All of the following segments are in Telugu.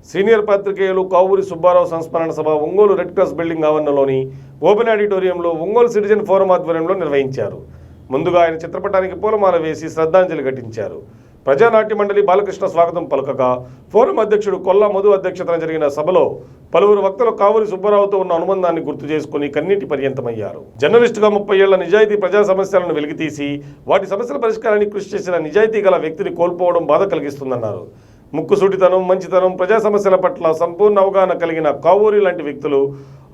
సీనియర్ పాత్రికేయులు కావూరి సుబ్బారావు సంస్మరణ సభ ఒంగోలు రెడ్ క్రాస్ బిల్డింగ్ ఆవరణలోని ఓపెన్ ఆడిటోరియంలో ఒంగోలు సిటిజన్ ఫోరం ఆధ్వర్యంలో నిర్వహించారు. ముందుగా ఆయన చిత్రపటానికి పూలమాల వేసి శ్రద్ధాంజలి ఘటించారు. ప్రజానాట్య మండలి బాలకృష్ణ స్వాగతం పలుకగా ఫోరం అధ్యక్షుడు కొల్లా మధు అధ్యక్షతన జరిగిన సభలో పలువురు వక్తలు కావూరి సుబ్బారావుతో ఉన్న అనుబంధాన్ని గుర్తు చేసుకుని కన్నీటి పర్యంతమయ్యారు. జర్నలిస్టుగా 30 ఏళ్ల నిజాయితీ ప్రజా సమస్యలను వెలికితీసి వాటి సమస్యల పరిష్కారానికి కృషి చేసిన నిజాయితీ గల వ్యక్తిని కోల్పోవడం బాధ కలిగిస్తుందన్నారు. ముక్కుసూటితనం, మంచితనం, ప్రజా సమస్యల పట్ల సంపూర్ణ అవగాహన కలిగిన కావూరి లాంటి వ్యక్తులు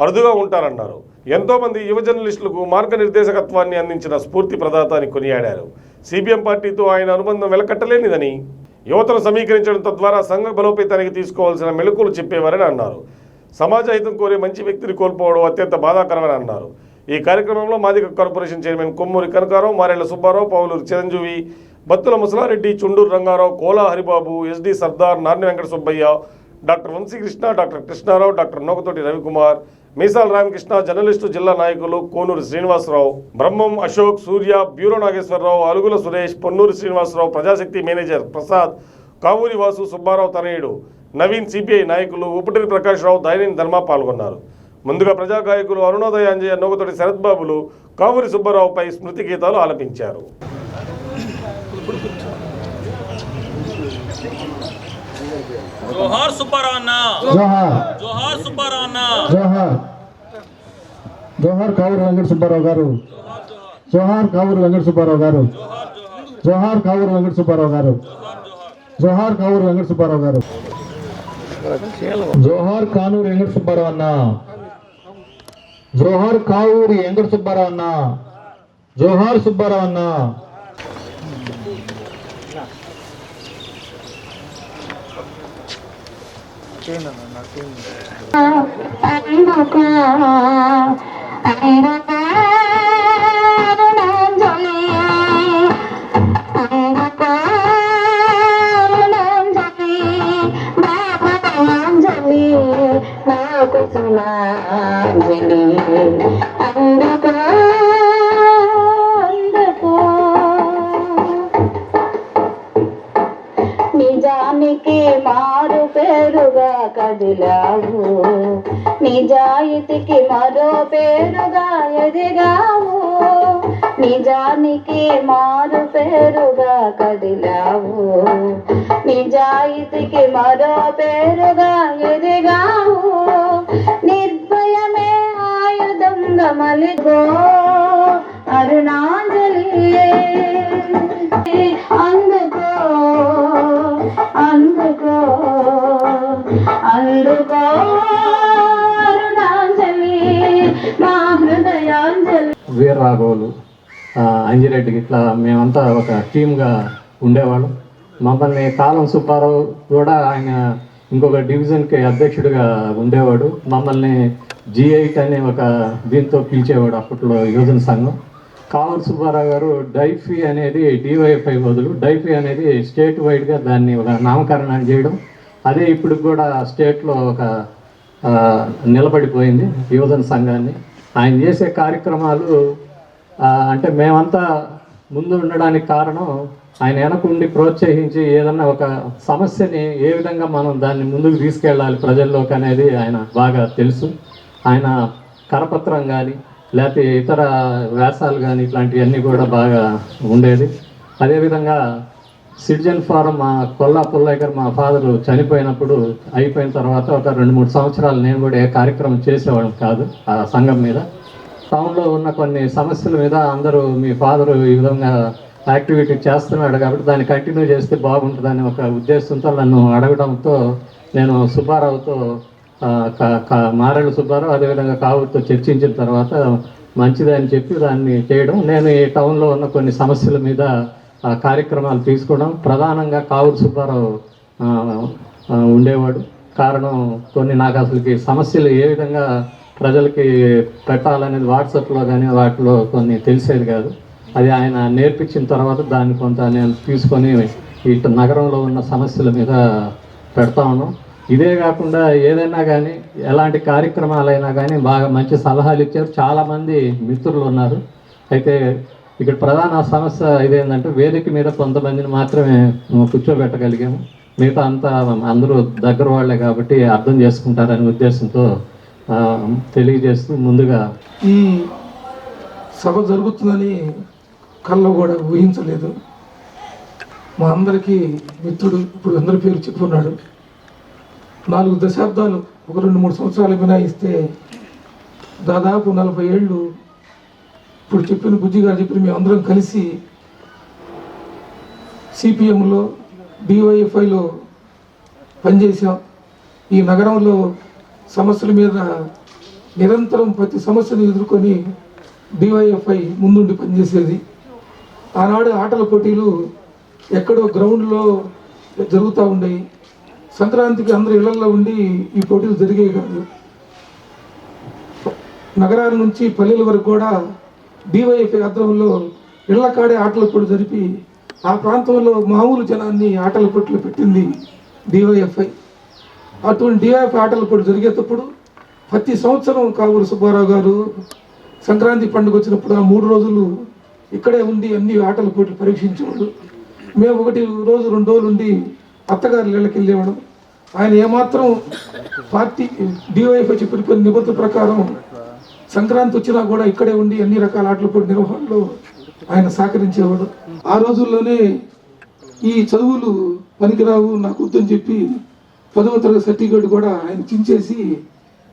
అరుదుగా ఉంటారన్నారు. ఎంతోమంది యువ జర్నలిస్టులకు మార్గనిర్దేశకత్వాన్ని అందించిన స్ఫూర్తి ప్రదాత అని కొనియాడారు. సిపిఎం పార్టీతో ఆయన అనుబంధం వెలకట్టలేనిదని, యువతను సమీకరించడం తద్వారా సంఘ బలోపేతానికి తీసుకోవాల్సిన మెళకువలు చెప్పేవారని అన్నారు. సమాజ హితం కోరే మంచి వ్యక్తిని కోల్పోవడం అత్యంత బాధాకరమని అన్నారు. ఈ కార్యక్రమంలో Madiga corporation chairman Kommuri Kanakarao, Marella Subbarao, Pauluru Chiranjeevi, Battula Musalareddy, Chunduru Rangarao, Kola Haribabu, SD Sardar, Narni Venkata Subbaiah, doctor Vamsikrishna, doctor Krishnarao, doctor Nokatoti Ravikumar, Meesala Ramakrishna, journalist జిల్లా నాయకులు కోనూరు శ్రీనివాసరావు, బ్రహ్మం అశోక్, సూర్య, బ్యూరో నాగేశ్వరరావు, అలుగుల సురేష్, పొన్నూరు శ్రీనివాసరావు, ప్రజాశక్తి మేనేజర్ ప్రసాద్, కావూరి వాసు, సుబ్బారావు తనయుడు నవీన్, సిపిఐ నాయకులు ఉపటిరి ప్రకాశ్రావు, దైనిన్ ధర్మ పాల్గొన్నారు. ముందుగా ప్రజా గాయకులు అరుణోదయ అంజయ్య, నోకతోటి శరత్ బాబులు కావూరి సుబ్బారావుపై స్మృతి గీతాలు ఆలపించారు. జోహార్ సుబ్బారావు అన్న, జోహార్ సుబ్బారావు అన్న, జోహార్ జోహార్ కావూరి వెంకట సుబ్బారావు గారు, జోహార్ కావూరి వెంకట సుబ్బారావు గారు, జోహార్ కావూరి వెంకట సుబ్బారావు గారు, జోహార్ కావూరి వెంకట సుబ్బారావు గారు, జోహార్ కానూరు వెంకట సుబ్బారావు అన్న, జోహార్ కావూరి వెంకట సుబ్బారావు అన్న, జోహార్ సుబ్బారావు అన్న. నిజానికి మారు పేరుగా కదిలావు, నిజాయితీకి మరో పేరుగా ఎదిగావు, నిజానికి మారు పేరుగా కదిలావు, నిజాయితీకి మరో పేరుగా ఎదిగావు, నిర్భయమే ఆయుధంగా మలిగో అరుణాంజలి అందుకో అందుకో అందుకో అరుణాంజలి మా హృదయాంజలి. వీరరాఘవులు, అంజిరెడ్డి ఇట్లా మేమంతా ఒక టీమ్గా ఉండేవాళ్ళం. మమ్మల్ని కాలం సుబ్బారావు కూడా ఆయన ఇంకొక డివిజన్కి అధ్యక్షుడిగా ఉండేవాడు. మమ్మల్ని G8 అనే ఒక దీంతో పిలిచేవాడు అప్పట్లో యువజన సంఘం. కావూరి సుబ్బారావు గారు డైఫీ అనేది డివైఎఫ్ఐ బదులు డైఫీ అనేది స్టేట్ వైడ్గా దాన్ని ఒక నామకరణం చేయడం, అదే ఇప్పుడు కూడా స్టేట్లో ఒక నిలబడిపోయింది యువజన సంఘాన్ని. ఆయన చేసే కార్యక్రమాలు అంటే మేమంతా ముందు ఉండడానికి కారణం ఆయన వెనకుండి ప్రోత్సహించి ఏదన్నా ఒక సమస్యని ఏ విధంగా మనం దాన్ని ముందుకు తీసుకెళ్ళాలి ప్రజల్లోకి అనేది ఆయన బాగా తెలుసు. ఆయన కరపత్రం కానీ లేకపోతే ఇతర వ్యాసాలు కానీ ఇట్లాంటివన్నీ కూడా బాగా ఉండేది. అదేవిధంగా సిటిజన్ ఫోరం మా కొల్లా పుల్లయ్య గారు మా ఫాదరు చనిపోయినప్పుడు అయిపోయిన తర్వాత ఒక 2-3 సంవత్సరాలు నేను కూడా ఏ కార్యక్రమం చేసేవాళ్ళం కాదు ఆ సంఘం మీద. టౌన్లో ఉన్న కొన్ని సమస్యల మీద అందరూ మీ ఫాదరు ఈ విధంగా యాక్టివిటీ చేస్తున్నాడు కాబట్టి దాన్ని కంటిన్యూ చేస్తే బాగుంటుందని ఒక ఉద్దేశంతో నన్ను అడగడంతో నేను సుబ్బారావుతో మారెళ్ల సుబ్బారావు అదేవిధంగా కావూరితో చర్చించిన తర్వాత మంచిదే అని చెప్పి దాన్ని చేయడం. నేను ఈ టౌన్లో ఉన్న కొన్ని సమస్యల మీద కార్యక్రమాలు తీసుకోవడం. ప్రధానంగా కావూరి సుబ్బారావు ఉండేవాడు. కారణం కొన్ని నాకు అసలుకి సమస్యలు ఏ విధంగా ప్రజలకి పెట్టాలనేది వాట్సాప్లో కానీ వాటిలో కొన్ని తెలిసేది కాదు. అది ఆయన నేర్పించిన తర్వాత దాన్ని కొంత నేను తీసుకొని ఇటు నగరంలో ఉన్న సమస్యల మీద పెడతా ఉన్నాం. ఇదే కాకుండా ఏదైనా కానీ ఎలాంటి కార్యక్రమాలైనా కానీ బాగా మంచి సలహాలు ఇచ్చారు. చాలామంది మిత్రులు ఉన్నారు. అయితే ఇక్కడ ప్రధాన సమస్య ఇదేంటంటే వేదిక మీద కొంతమందిని మాత్రమే కూర్చోబెట్టగలిగాము. మిగతా అంతా అందరూ దగ్గర వాళ్ళే కాబట్టి అర్థం చేసుకుంటారనే ఉద్దేశంతో తెలియజేస్తూ ముందుగా ఈ సభ జరుగుతుందని కల్లో కూడా ఊహించలేదు. మా అందరికీ మిత్రుడు, ఇప్పుడు అందరి పేరు చెప్పుకున్నాడు. 4 దశాబ్దాలు, ఒక 2-3 సంవత్సరాలు మినాయిస్తే దాదాపు 40 ఏళ్ళు ఇప్పుడు చెప్పిన బుజ్జి గారు చెప్పిన మేము అందరం కలిసి సిపిఎంలో డివైఎఫ్ఐలో పనిచేసాం. ఈ నగరంలో సమస్యల మీద నిరంతరం ప్రతి సమస్యను ఎదుర్కొని డివైఎఫ్ఐ ముందుండి పనిచేసేది. ఆనాడు ఆటల పోటీలు ఎక్కడో గ్రౌండ్లో జరుగుతూ ఉండేవి. సంక్రాంతికి అందరూ ఇళ్లలో ఉండి ఈ పోటీలు జరిగేవి కాదు. నగరాల నుంచి పల్లెల వరకు కూడా డివైఎఫ్ఐ ఆధ్వర్యంలో ఇళ్ల కాడే ఆటల పోటీ జరిపి ఆ ప్రాంతంలో మామూలు జనాన్ని ఆటల పోటీలు పెట్టింది డివైఎఫ్ఐ. అటువంటి డివైఎఫ్ఐ ఆటల పోటీ జరిగేటప్పుడు ప్రతి సంవత్సరం కావూరు సుబ్బారావు గారు సంక్రాంతి పండుగ వచ్చినప్పుడు ఆ 3 రోజులు ఇక్కడే ఉండి అన్ని ఆటల పోటీలు పరీక్షించేవాడు. మేము 1 రోజు 2 రోజులు ఉండి అత్తగారి ఇళ్ళకి వెళ్ళేవాడు. ఆయన ఏమాత్రం పార్టీ డివైఎఫ్ఐ చెప్పిన కొన్ని నిబంధనల ప్రకారం సంక్రాంతి వచ్చినా కూడా ఇక్కడే ఉండి అన్ని రకాల ఆటల పోటీ నిర్వహణలో ఆయన సహకరించేవాడు. ఆ రోజుల్లోనే ఈ చదువులు పనికిరావు నాకు వద్దని చెప్పి 10వ తరగతి సర్టిఫికేట్ కూడా ఆయన చించేసి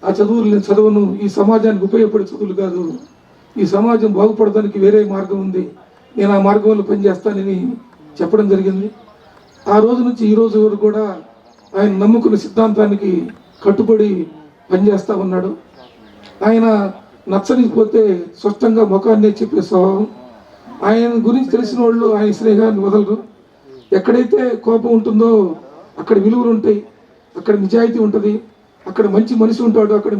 ఆ చదువులు నేను చదవను, ఈ సమాజానికి ఉపయోగపడే చదువులు కాదు, ఈ సమాజం బాగుపడడానికి వేరే మార్గం ఉంది, నేను ఆ మార్గంలో పనిచేస్తానని చెప్పడం జరిగింది. ఆ రోజు నుంచి ఈ రోజు వరకు కూడా ఆయన నమ్ముకున్న సిద్ధాంతానికి కట్టుబడి పనిచేస్తూ ఉన్నాడు. ఆయన నచ్చనిపోతే స్పష్టంగా ముఖాన్ని చెప్పే స్వభావం. ఆయన గురించి తెలిసిన వాళ్ళు ఆయన స్నేహాన్ని వదలరు. ఎక్కడైతే కోపం ఉంటుందో అక్కడ విలువలు ఉంటాయి, అక్కడ నిజాయితీ ఉంటుంది, అక్కడ మంచి మనిషి ఉంటాడు, అక్కడ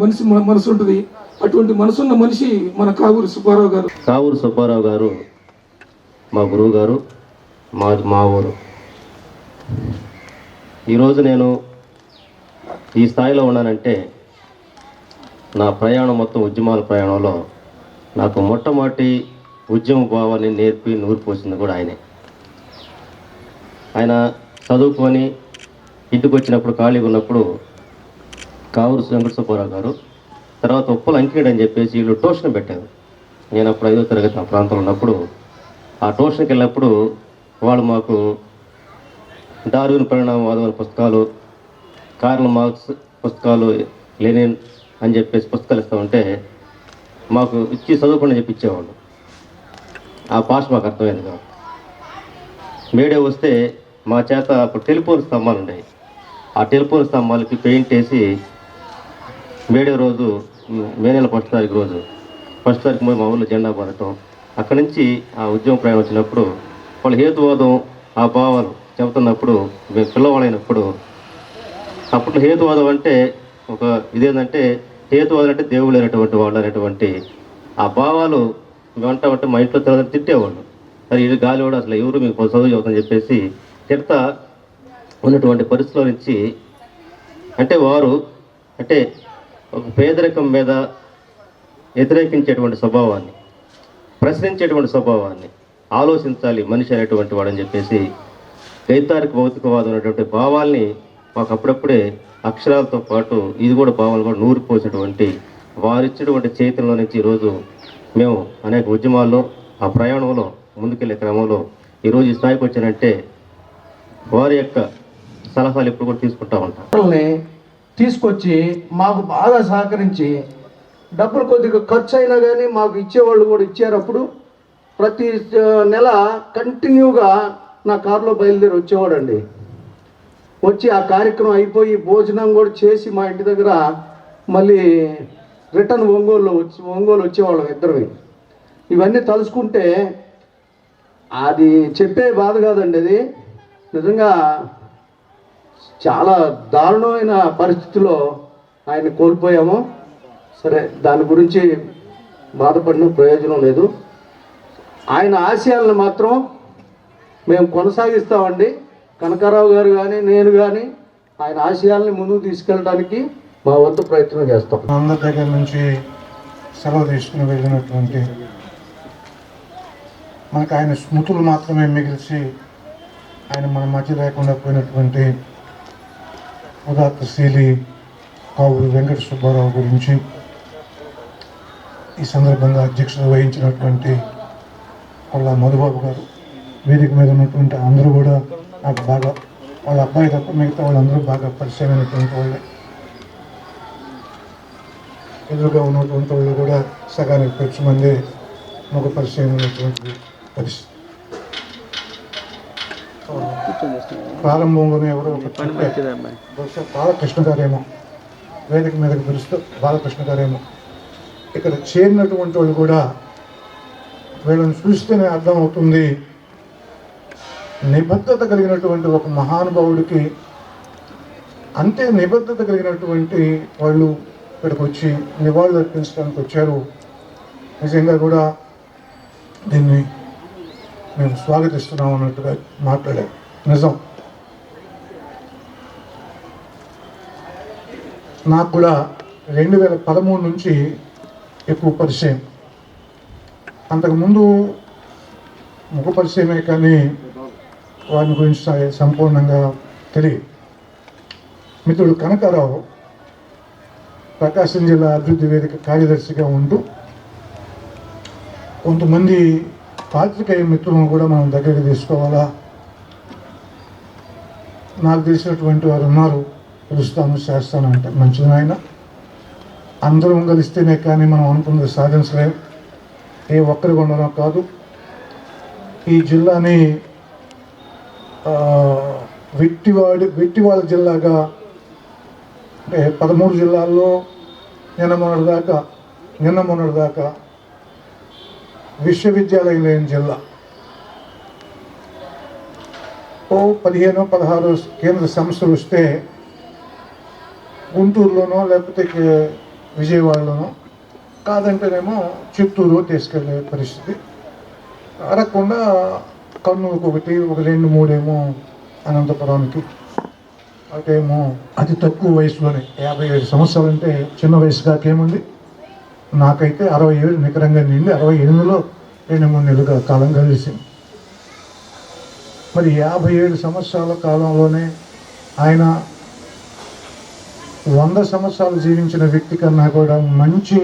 మనసు ఉంటుంది. అటువంటి మనసున్న మనిషి మన కావూరు సుబ్బారావు గారు. కావూరు సుబ్బారావు గారు మా గురువు గారు, మా ఊరు. ఈరోజు నేను ఈ స్థాయిలో ఉన్నానంటే నా ప్రయాణం మొత్తం ఉద్యమాల ప్రయాణంలో నాకు మొట్టమొదటి ఉద్యమ భావాన్ని నేర్పి నూరు పోసింది కూడా ఆయనే. ఆయన చదువుకొని ఇంటికి వచ్చినప్పుడు ఖాళీగా ఉన్నప్పుడు కావూరు వెంకట సుబ్బారావు గారు, తర్వాత ఉప్పల అంకిరెడ్డి అని చెప్పేసి వీళ్ళు ట్యూషన్ పెట్టారు. నేను అప్పుడు 5వ తరగతి ఆ ప్రాంతంలో ఉన్నప్పుడు ఆ ట్యూషన్కి వెళ్ళినప్పుడు వాళ్ళు మాకు డార్విన్ పరిణామవాదం అనే పుస్తకాలు, కార్ల్ మార్క్స్ పుస్తకాలు, లెనిన్ అని చెప్పేసి పుస్తకాలు ఇస్తూ ఉంటే మాకు ఇచ్చి చదువుకుండా చెప్పించేవాళ్ళు. ఆ భాష మాకు అర్థమైంది కాదు. మేడే వస్తే మా చేత అప్పుడు టెలిఫోన్ స్తంభాలు ఉండేవి. ఆ టెలిఫోన్ స్తంభాలకి పెయింట్ వేసి మేడే రోజు మే నెల 1వ తారీఖు రోజు 1వ తారీఖు మా ఊళ్ళో జెండా పడటం. అక్కడి నుంచి ఆ ఉద్యమ ప్రయాణం వచ్చినప్పుడు వాళ్ళు హేతువాదం ఆ భావాలు చెబుతున్నప్పుడు మేము పిల్లవాళ్ళైనప్పుడు అప్పుడు హేతువాదం అంటే ఒక ఇదేంటంటే హేతువాదం అంటే దేవుళ్ళు అనేటువంటి వాళ్ళు అనేటువంటి ఆ భావాలు మేమంటామంటే మా ఇంట్లో తర్వాత తిట్టేవాళ్ళు. మరి ఇది గాలి కూడా అసలు ఎవరు మీకు చదువు చదువుతుందని చెప్పేసి తిడతా ఉన్నటువంటి పరిస్థితుల నుంచి అంటే వారు అంటే ఒక పేదరికం మీద వ్యతిరేకించేటువంటి స్వభావాన్ని, ప్రశ్నించేటువంటి స్వభావాన్ని, ఆలోచించాలి మనిషి అనేటువంటి వాడని చెప్పేసి వైతారిక భౌతికవాదం అనేటువంటి భావాల్ని మాకు అప్పుడప్పుడే అక్షరాలతో పాటు ఇది కూడా భావాలు కూడా నూరిపోసినటువంటి వారిచ్చినటువంటి చైతన్యంలో నుంచి ఈరోజు మేము అనేక ఉద్యమాల్లో ఆ ప్రయాణంలో ముందుకెళ్ళే క్రమంలో ఈరోజు ఈ స్థాయికి వచ్చానంటే వారి యొక్క సలహాలు ఎప్పుడు కూడా తీసుకుంటా ఉంటాం. తీసుకొచ్చి మాకు బాగా సహకరించి డబ్బులు కొద్దిగా ఖర్చు అయినా కానీ మాకు ఇచ్చేవాళ్ళు కూడా ఇచ్చారు. అప్పుడు ప్రతి నెల కంటిన్యూగా నా కారులో బయలుదేరి వచ్చేవాడండి. వచ్చి ఆ కార్యక్రమం అయిపోయి భోజనం కూడా చేసి మా ఇంటి దగ్గర మళ్ళీ రిటర్న్ ఒంగోలు వచ్చేవాళ్ళం ఇద్దరిని. ఇవన్నీ తలుచుకుంటే అది చెప్పే బాధ కాదండి, అది నిజంగా చాలా దారుణమైన పరిస్థితిలో ఆయన కోల్పోయాము. సరే, దాని గురించి బాధపడిన ప్రయోజనం లేదు. ఆయన ఆశయాలను మాత్రం మేము కొనసాగిస్తామండి. కనకారావు గారు కానీ నేను కానీ ఆయన ఆశయాల్ని ముందుకు తీసుకెళ్ళడానికి మా వంతు ప్రయత్నం చేస్తాం. అందరి దగ్గర నుంచి సెలవు తీసుకుని వెళ్ళినటువంటి మనకు ఆయన స్మృతులు మాత్రమే మిగిల్చి ఆయన మన మధ్య లేకుండా పోయినటువంటి ఉదాత్తశీలి కావూరి వెంకట సుబ్బారావు గురించి ఈ సందర్భంగా అధ్యక్షత వహించినటువంటి వాళ్ళ మధుబాబు గారు, వేదిక మీద ఉన్నటువంటి అందరూ కూడా నాకు బాగా, వాళ్ళ అబ్బాయి తప్ప మిగతా వాళ్ళందరూ బాగా పరిచయమైనటువంటి వాళ్ళే. ఎదురుగా ఉన్నటువంటి వాళ్ళు కూడా సగానికి పెంచు మంది ఒక పరిచయమైనటువంటి పరిస్థితి. ప్రారంభంలోనే ఎవరో ఒక బహుశా బాలకృష్ణ గారేమో, వేదిక మీదకి పిలుస్తూ బాలకృష్ణ గారేమో, ఇక్కడ చేరినటువంటి వాళ్ళు కూడా వీళ్ళని చూస్తేనే అర్థమవుతుంది నిబద్ధత కలిగినటువంటి ఒక మహానుభావుడికి అంతే నిబద్ధత కలిగినటువంటి వాళ్ళు ఇక్కడికి వచ్చి నివాళులు అర్పించడానికి వచ్చారు. నిజంగా కూడా దీన్ని మేము స్వాగతిస్తున్నాం అన్నట్టుగా మాట్లాడారు. నిజం. నాకు కూడా 2013 నుంచి ఎక్కువ పరిచయం. అంతకుముందు ముఖ పరిచయమే కానీ వారిని గురించి సంపూర్ణంగా తెలియదు. మిత్రుడు కనకారావు ప్రకాశం జిల్లా అభివృద్ధి వేదిక కార్యదర్శిగా ఉంటూ కొంతమంది పాత్రికేయ మిత్రులను కూడా మనం దగ్గరికి తీసుకోవాలా, నాకు తెలిసినటువంటి వారు ఉన్నారు, పిలుస్తాను చేస్తాను అంటే మంచిది ఆయన. అందరం కలిస్తేనే కానీ మనం అనుకున్నది సాధించలేం. ఏ ఒక్కరి ఉండడం కాదు. ఈ జిల్లాని వెట్టివాళ్ళ జిల్లాగా, అంటే 13 జిల్లాల్లో నిన్న మొన్నటి దాకా విశ్వవిద్యాలయం లేని జిల్లా. 15-16 కేంద్ర సంస్థలు వస్తే గుంటూరులోనో లేకపోతే విజయవాడలోనో, కాదంటేనేమో చిత్తూరు తీసుకెళ్లే పరిస్థితి. అడగకుండా కర్నూలుకు ఒకటి, ఒక 2-3 ఏమో అనంతపురానికి, అటేమో అతి తక్కువ వయసులోనే 57 సంవత్సరాలు అంటే చిన్న వయసు కాకేముంది. నాకైతే 67 నికరంగా నిండి 68లో 2-3 నెలలుగా కాలం కలిసింది. మరి 57 సంవత్సరాల కాలంలోనే ఆయన 100 సంవత్సరాలు జీవించిన వ్యక్తి కన్నా కూడా మంచి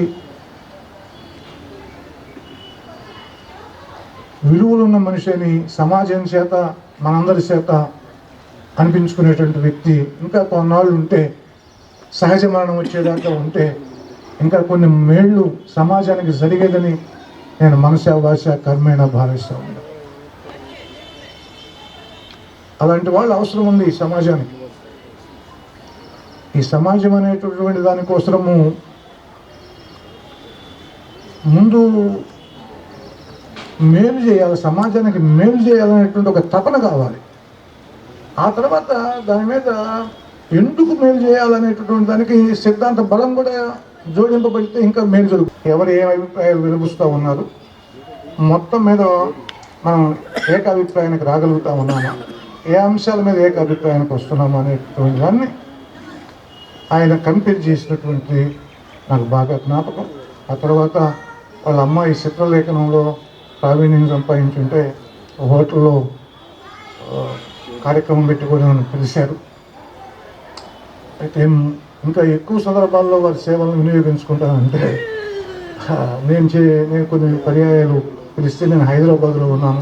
విలువలున్న మనిషిని సమాజం చేత, మనందరి చేత అనిపించుకునేటువంటి వ్యక్తి ఇంకా కొన్నాళ్ళు ఉంటే, సహజ మరణం వచ్చేదాకా ఉంటే ఇంకా కొన్ని మేళ్ళు సమాజానికి జరిగేదని నేను మనసా వాచ కర్మేణ భావిస్తూ ఉన్నాను. అలాంటి వాళ్ళు అవసరం ఉంది ఈ సమాజానికి. ఈ సమాజం అనేటటువంటి దానికోసము ముందు మేలు చేయాలి, సమాజానికి మేలు చేయాలనేటువంటి ఒక తపన కావాలి. ఆ తర్వాత దాని మీద ఎందుకు మేలు చేయాలనేటటువంటి దానికి సిద్ధాంత బలం కూడా జోడింపబడితే ఇంకా మేలు జరుగుతుంది. ఎవరు ఏ అభిప్రాయాలు వెలుగుస్తూ ఉన్నారు, మొత్తం మీద మనం ఏకాభిప్రాయానికి రాగలుగుతా ఉన్నామా, ఏ అంశాల మీద ఏకాభిప్రాయానికి వస్తున్నామా అనేటువంటి దాన్ని ఆయన కంపేర్ చేసినటువంటి నాకు బాగా జ్ఞాపకం. ఆ తర్వాత వాళ్ళ అమ్మాయి చిత్రలేఖనంలో ప్రావీణ్యం సంపాదించుంటే హోటల్లో కార్యక్రమం పెట్టి కూడా నన్ను పిలిచారు. అయితే ఇంకా ఎక్కువ సందర్భాల్లో వారి సేవలను వినియోగించుకుంటానంటే నేను కొన్ని పర్యాయాలు పిలిస్తే నేను హైదరాబాద్లో ఉన్నాను.